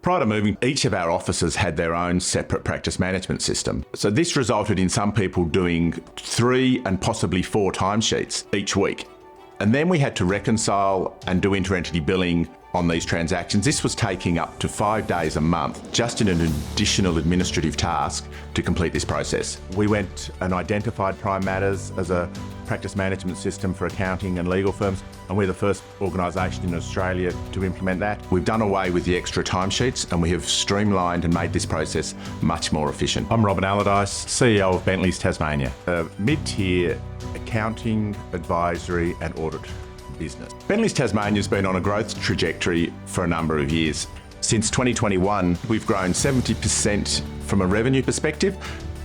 Prior to moving, each of our offices had their own separate practice management system. So this resulted in some people doing 3 and possibly 4 timesheets each week. And then we had to reconcile and do inter-entity billing on these transactions. This was taking up to 5 days a month, just in an additional administrative task to complete this process. We went and identified Pryme Matters as a practice management system for accounting and legal firms, and we're the first organisation in Australia to implement that. We've done away with the extra timesheets and we have streamlined and made this process much more efficient. I'm Robin Allardice, CEO of Bentleys Tasmania, a mid-tier accounting, advisory and audit business. Bentleys Tasmania has been on a growth trajectory for a number of years. Since 2021, we've grown 70% from a revenue perspective,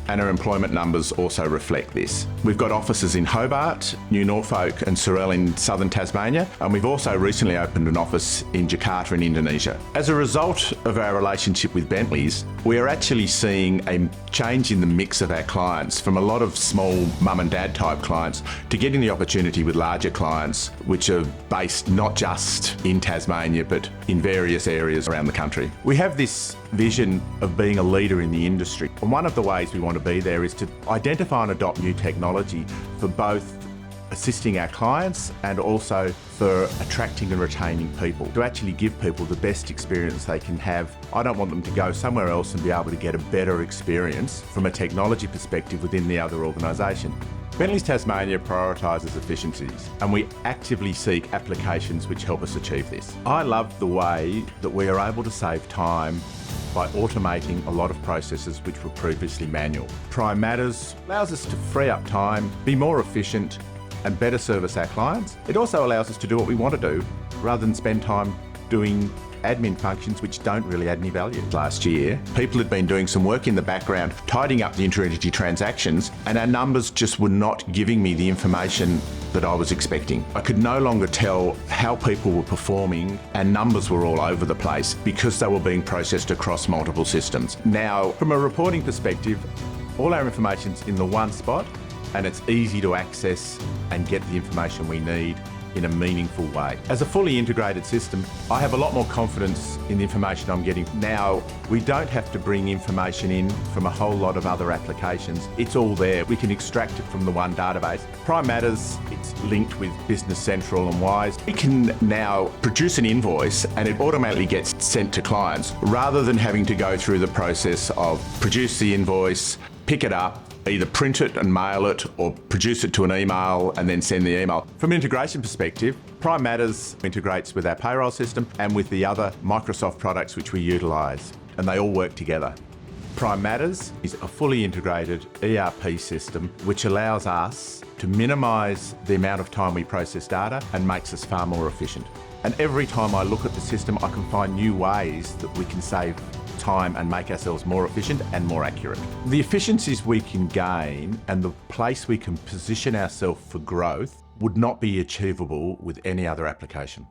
and our employment numbers also reflect this. We've got offices in Hobart, New Norfolk and Sorell in southern Tasmania, and we've also recently opened an office in Jakarta in Indonesia. As a result of our relationship with Bentleys, we are actually seeing a change in the mix of our clients from a lot of small mum and dad type clients to getting the opportunity with larger clients, which are based not just in Tasmania, but in various areas around the country. We have this vision of being a leader in the industry. And one of the ways we want to be there is to identify and adopt new technology for both assisting our clients and also for attracting and retaining people, to actually give people the best experience they can have. I don't want them to go somewhere else and be able to get a better experience from a technology perspective within the other organisation. Bentleys Tasmania prioritises efficiencies, and we actively seek applications which help us achieve this. I love the way that we are able to save time by automating a lot of processes which were previously manual. Pryme Matters allows us to free up time, be more efficient and better service our clients. It also allows us to do what we want to do rather than spend time doing admin functions which don't really add any value. Last year, people had been doing some work in the background, tidying up the inter-entity transactions, and our numbers just were not giving me the information that I was expecting. I could no longer tell how people were performing, and numbers were all over the place because they were being processed across multiple systems. Now, from a reporting perspective, all our information's in the one spot, and it's easy to access and get the information we need in a meaningful way. As a fully integrated system, I have a lot more confidence in the information I'm getting. Now, we don't have to bring information in from a whole lot of other applications. It's all there. We can extract it from the one database. Pryme Matters, it's linked with Business Central and Wise. We can now produce an invoice and it automatically gets sent to clients rather than having to go through the process of produce the invoice, pick it up, either print it and mail it or produce it to an email and then send the email. From an integration perspective, Pryme Matters integrates with our payroll system and with the other Microsoft products which we utilise, and they all work together. Pryme Matters is a fully integrated ERP system which allows us to minimise the amount of time we process data and makes us far more efficient. And every time I look at the system, I can find new ways that we can save time and make ourselves more efficient and more accurate. The efficiencies we can gain and the place we can position ourselves for growth would not be achievable with any other application.